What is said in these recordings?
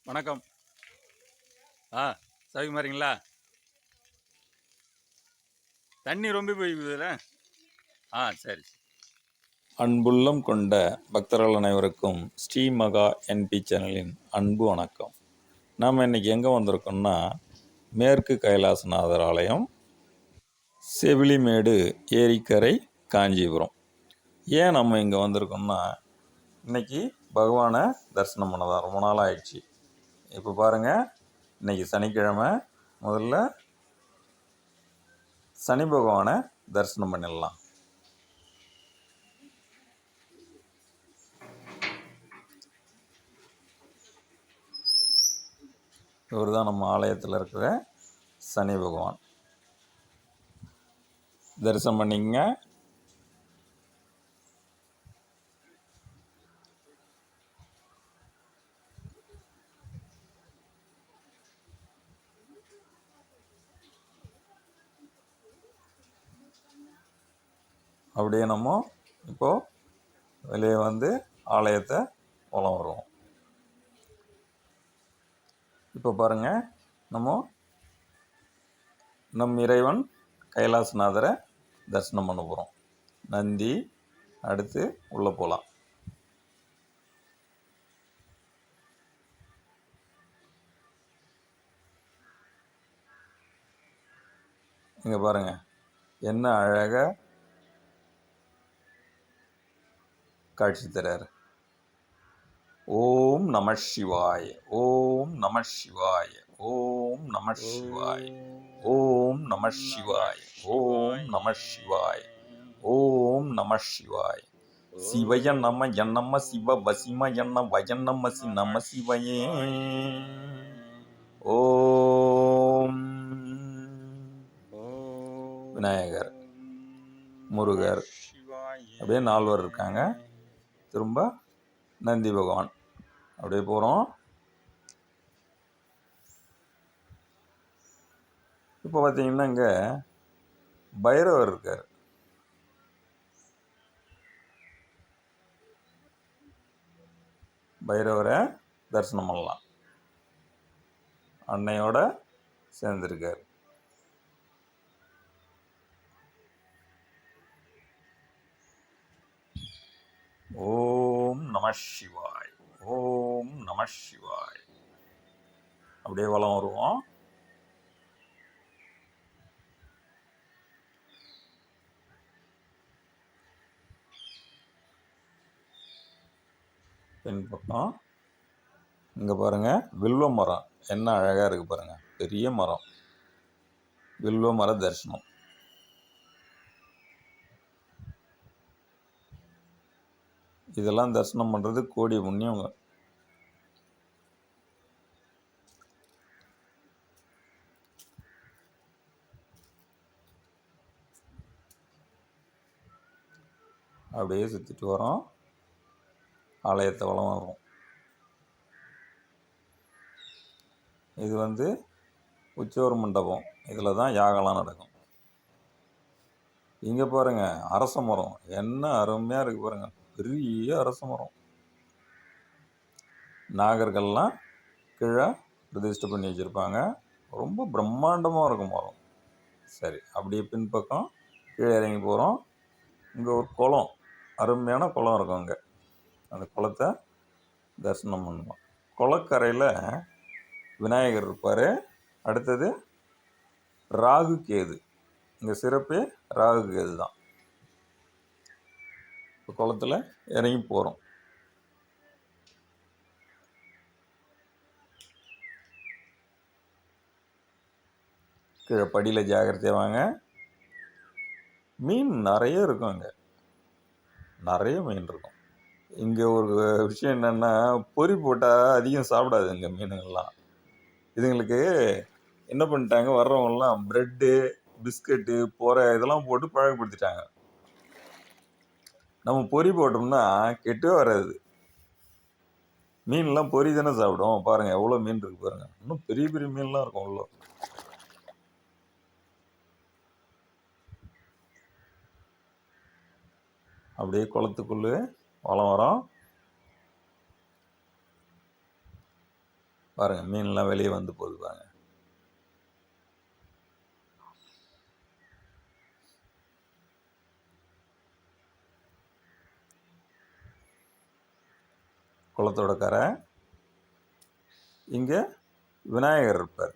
வணக்கம். ஆ சௌகரியமாரிங்களா? தண்ணி ரொம்ப போய்க்குதுல. சரி. அன்புள்ளம் கொண்ட பக்தர்கள் அனைவருக்கும் ஸ்ரீ மகா என்பி சேனலின் அன்பு வணக்கம். நாம் இன்றைக்கி எங்கே வந்திருக்கோம்னா, மேற்கு கைலாசநாதர் ஆலயம், செவிலிமேடு ஏரிக்கரை, காஞ்சிபுரம். ஏன் நம்ம இங்கே வந்திருக்கோம்னா, இன்றைக்கி பகவானை தரிசனம் பண்ணதான் ரொம்ப நாள் ஆயிடுச்சு. இப்போ பாருங்கள், இன்றைக்கி சனிக்கிழமை. முதல்ல சனி பகவானை தரிசனம் பண்ணிடலாம். இவர் தான் நம்ம ஆலயத்தில் இருக்கிற சனி பகவான். தரிசனம் பண்ணிங்க. அப்படியே நம்ம இப்போது வெளியே வந்து ஆலயத்தை வலம் வருவோம். இப்போ பாருங்கள், நம் இறைவன் கைலாசநாதரை தரிசனம் பண்ண போகிறோம். நந்தி, அடுத்து உள்ளே போகலாம். இங்கே பாருங்கள், என்ன அழகாக காட்சி தராரு. ஓம் நம சிவாய, ஓம் நம சிவாய, ஓம் நம சிவாய, ஓம் நம சிவாய, ஓம் நம சிவாய, ஓம் நம சிவாய. சிவய நம என்னம்ம சிவ வசிம என்ன வயன்னம்மசி நம சிவயே. ஓம் விநாயகர், முருகர், அப்படியே நால்வர் இருக்காங்க. திரும்ப நந்தி பகவான். அப்படியே போகிறோம். இப்போ பார்த்தீங்கன்னா இங்கே பைரவர் இருக்கார். பைரவரை தரிசனம் பண்ணலாம். அன்னையோட சேர்ந்துருக்கார். ஓம் நம சிவாய், ஓம் நம சிவாய். அப்படியே வலம் வருவோம். பின்பக்கம் இங்கே பாருங்கள், வில்வ மரம் என்ன அழகாக இருக்குது பாருங்கள். பெரிய மரம், வில்வ மர தரிசனம். இதெல்லாம் தரிசனம் பண்ணுறது கோடி புண்ணியங்க. அப்படியே சுற்றிட்டு வரோம். ஆலயத்தை வலம் வரும். இது வந்து உச்சவர் மண்டபம். இதில் தான் யாகம்லாம் நடக்கும். இங்கே பாருங்கள், அரச மரம் என்ன அருமையாக இருக்குது பாருங்கள். பெரிய அரச மரம். நாகர்கள்லாம் கீழே பிரதிஷ்டை பண்ணி வச்சுருப்பாங்க. ரொம்ப பிரம்மாண்டமாக இருக்கும் மரம். சரி, அப்படியே பின்பக்கம் கீழே இறங்கி போகிறோம். இங்கே ஒரு குளம், அருமையான குளம் இருக்கும். அங்கே அந்த குளத்தை தரிசனம் பண்ணலாம். குளக்கரையில் விநாயகர் இருப்பார். அடுத்தது ராகு கேது. இங்கே சிறப்பே ராகு கேது தான். இப்போ குளத்தில் இறங்கி போகிறோம். கீழே படியில் ஜாக்கிரதையாக வாங்க. மீன் நிறைய இருக்கும். அங்கே நிறைய மீன் இருக்கும். இங்கே ஒரு விஷயம் என்னென்னா, பொறி போட்டால் அதிகம் சாப்பிடாது இங்கே மீனுங்கள்லாம். இதுங்களுக்கு என்ன பண்ணிட்டாங்க, வர்றவங்கலாம் ப்ரெட்டு, பிஸ்கட்டு, பொறை இதெல்லாம் போட்டு பழக்கப்படுத்திட்டாங்க. நம்ம பொறி போட்டோம்னா கெட்டே வராது. மீன்லாம் பொறி தானே சாப்பிடும். பாருங்கள் எவ்வளோ மீன் இருக்குது பாருங்கள். இன்னும் பெரிய பெரிய மீன்லாம் இருக்கும் உள்ள. அப்படியே குளத்துக்குள்ளே வலம் வரோம். பாருங்கள் மீன்லாம் வெளியே வந்து போகுது பாருங்க. குளத்தோட கரை. இங்கே விநாயகர் இருப்பார்.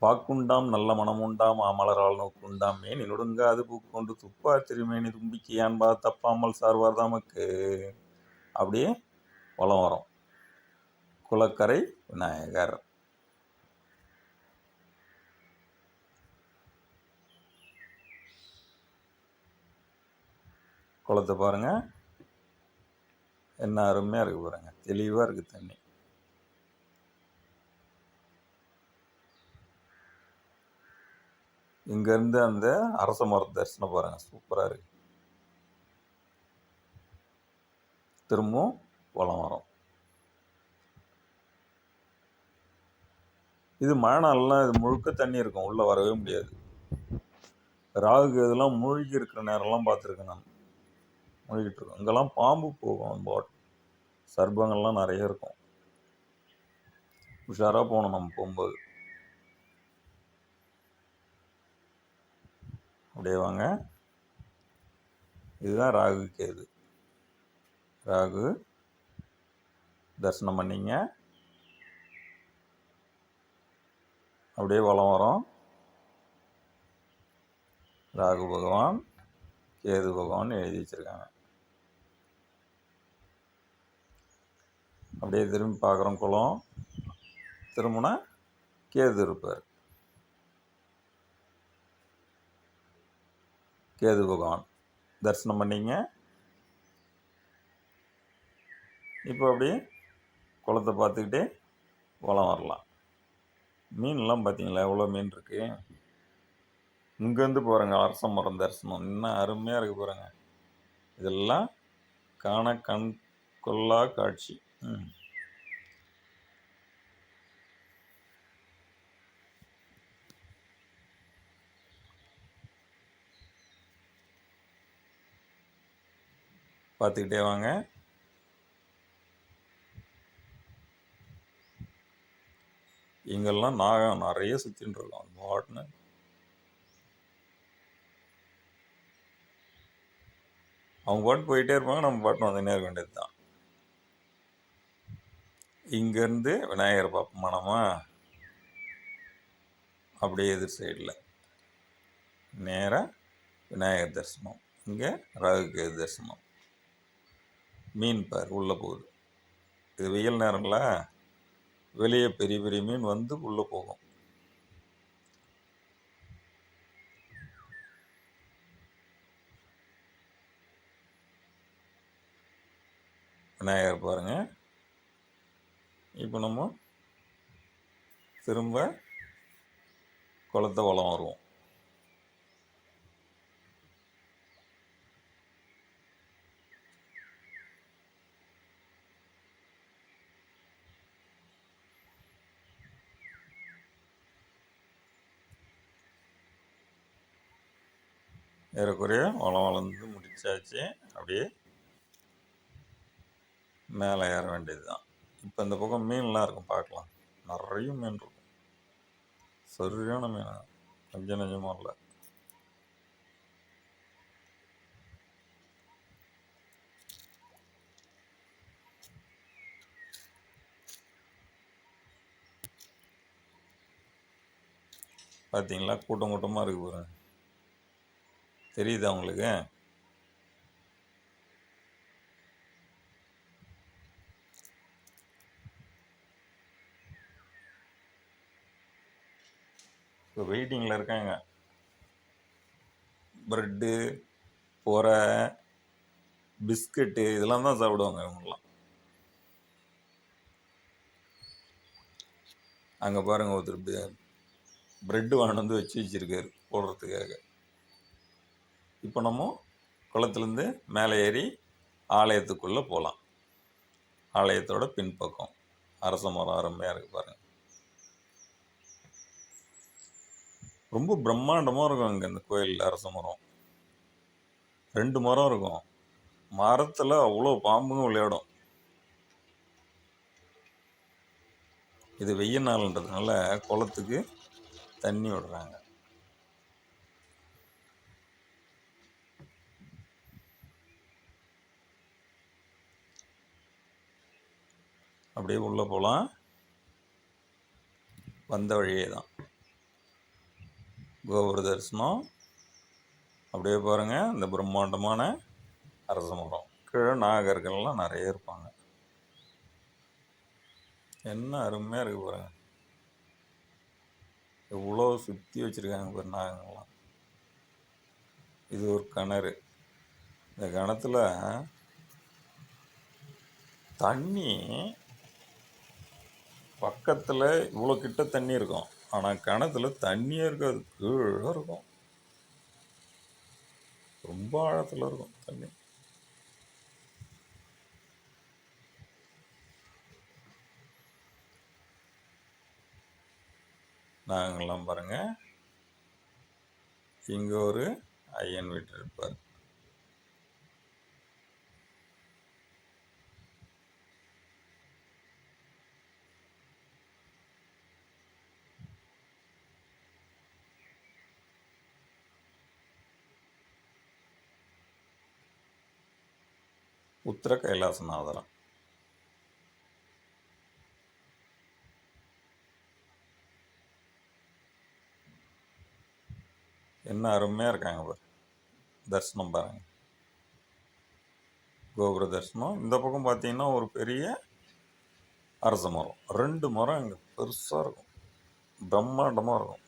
பாக்குண்டாம் நல்ல மனமுண்டாம் மாமலரால் நோக்குண்டாம் மேனி நொடுங்காது பூக்கொண்டு துப்பா திருமேனி தும்பிக்கை யான்பா தப்பாமல் சார்வார் தமக்கு. அப்படியே வலம் வரும். குளக்கரை விநாயகர். குளத்தை பாருங்கள், என்ன அருமையாக இருக்குது பாருங்கள், தெளிவாக இருக்குது தண்ணி. இங்கேருந்து அந்த அரச மரத்து தரிசனம் பாருங்கள், சூப்பராக இருக்குது. திரும்பவும் வலம் வரும். இது மழை நாள்லாம் இது முழுக்க தண்ணி இருக்கும், உள்ளே வரவே முடியாது. ராகு இதெல்லாம் மூழ்கி இருக்கிற நேரம்லாம் பார்த்துருக்கேன் நான், மூழ்கிட்டு இருக்கோம். இங்கெல்லாம் பாம்பு போகும், சர்ப்பங்கள்லாம் நிறைய இருக்கும். உஷாராக போகணும் நம்ம போகும்போது. அப்படியே வாங்க, இதுதான் ராகு கேது. ராகு தரிசனம் பண்ணிங்க, அப்படியே வலம் வரும். ராகு பகவான், கேது பகவான் எழுதி வச்சுருக்காங்க. அப்படியே திரும்பி பார்க்குறோம் குளம். திரும்பினா கேது இருப்பார். கேது பகவான் தரிசனம் பண்ணிங்க. இப்போ அப்படியே குளத்தை பார்த்துக்கிட்டே வலம் வரலாம். மீன்லாம் பார்த்தீங்களா எவ்வளோ மீன் இருக்குது. இங்கேருந்து போகிறேங்க அரச மரம் தரிசனம் இன்னும் அருமையாக இருக்குது பாருங்க. இதெல்லாம் காண கண் கொள்ளா காட்சி. பார்த்துக்கிட்டே வாங்க. இங்கெல்லாம் நாகம் நிறைய சுற்றின்னு இருக்கோம். அது பாட்டுன்னு அவங்க பாட்டு போயிட்டே இருப்பாங்க, நம்ம பாட்டு வந்துன்னே இருக்க வேண்டியது தான். இங்கேருந்து விநாயகர் பார்ப்போமா அப்படியே எதிர் சைடில் நேராக விநாயகர் தரிசனம். இங்கே ராகுக்கு தரிசனம். மீன் பார் உள்ளே போகுது. இது வெயில் நேரம்ல வெளியே பெரிய பெரிய மீன் வந்து உள்ளே போகும். விநாயகர் பாருங்கள். இப்போ நம்ம திரும்ப குளத்தை வலம் வருவோம். ஏறக்குறைய வளம் வளர்ந்து முடிச்சாச்சு. அப்படியே மேலே ஏற வேண்டியது தான். இப்போ இந்த பக்கம் மீன்லாம் இருக்கும், பார்க்கலாம். நிறைய மீன் இருக்கும், சரியான மீன், கொஞ்சம் நெஞ்சமாக இல்லை. பார்த்தீங்களா கூட்டம் கூட்டமாக இருக்குது பாருங்க. தெரியுதா உங்களுக்கு? இப்போ வெயிட்டிங்கில் இருக்காங்க. ப்ரெட்டு, பொறை, பிஸ்கட்டு இதெல்லாம் தான் சாப்பிடுவாங்க இவங்கெல்லாம். அங்கே பாருங்கள், ஒருத்தர் ப்ரெட்டு வாங்கிட்டு வந்து வச்சுருக்காரு போடுறதுக்காக. இப்போ நம்ம குளத்துலேருந்து மேலே ஏறி ஆலயத்துக்குள்ளே போகலாம். ஆலயத்தோட பின்பக்கம் அரச மரம் அருமையாக இருக்குது பாருங்கள். ரொம்ப பிரம்மாண்டமாக இருக்கும் அங்கே இந்த கோயிலில் அரச மரம். 2 மரம் இருக்கும். மரத்தில் அவ்வளோ பாம்புங்க விளையாடும். இது வெய்ய நாள்ன்றதுனால குளத்துக்கு தண்ணி விடுறாங்க. அப்படியே உள்ளே போகலாம். வந்த வழியே தான் கோபுர தரிசனம். அப்படியே பாருங்கள், இந்த பிரம்மாண்டமான அரச மரம். கீழே நாகர்கள்லாம் நிறைய இருப்பாங்க. என்ன அருமையாக இருக்குது பாருங்கள். எவ்வளோ சுற்றி வச்சுருக்காங்க பாரு நாகங்கள்லாம். இது ஒரு கிணறு. இந்த கிணத்துல தண்ணி பக்கத்தில் இவ்வளோ கிட்ட தண்ணி இருக்கும். ஆனால் கிணத்துல தண்ணியே இருக்காது, கீழே இருக்கும். ரொம்ப ஆழத்தில் இருக்கும் தண்ணி. நாங்கள்லாம் பாருங்கள், இங்கே ஒரு ஐயன் வீட்டு இருப்பார். உத்தர கைலாசநாதரம். என்ன அருமையாக இருக்காங்க பாரு. தரிசனம் பாருங்கள், கோபுர தரிசனம். இந்த பக்கம் பார்த்தீங்கன்னா ஒரு பெரிய அரச மரம். 2 மரம் இங்கே பெருசாக இருக்கும், பிரம்மாண்டமாக இருக்கும்.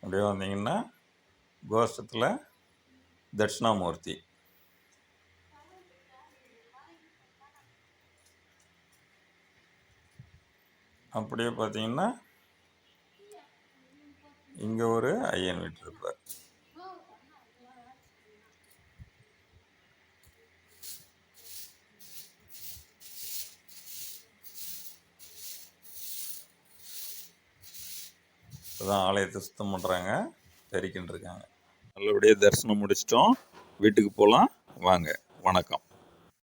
அப்படியே வந்தீங்கன்னா கோஷ்டத்தில் தட்சிணாமூர்த்தி. அப்படியே பார்த்தீங்கன்னா இங்கே ஒரு ஐயன் வீட்டு இருப்பார். இப்போதான் ஆலயத்தை சுத்தம் பண்ணுறாங்க, பெருக்கின்னு இருக்காங்க. நல்லபடியாக தரிசனம் முடிச்சிட்டோம், வீட்டுக்கு போகலாம் வாங்க. வணக்கம்.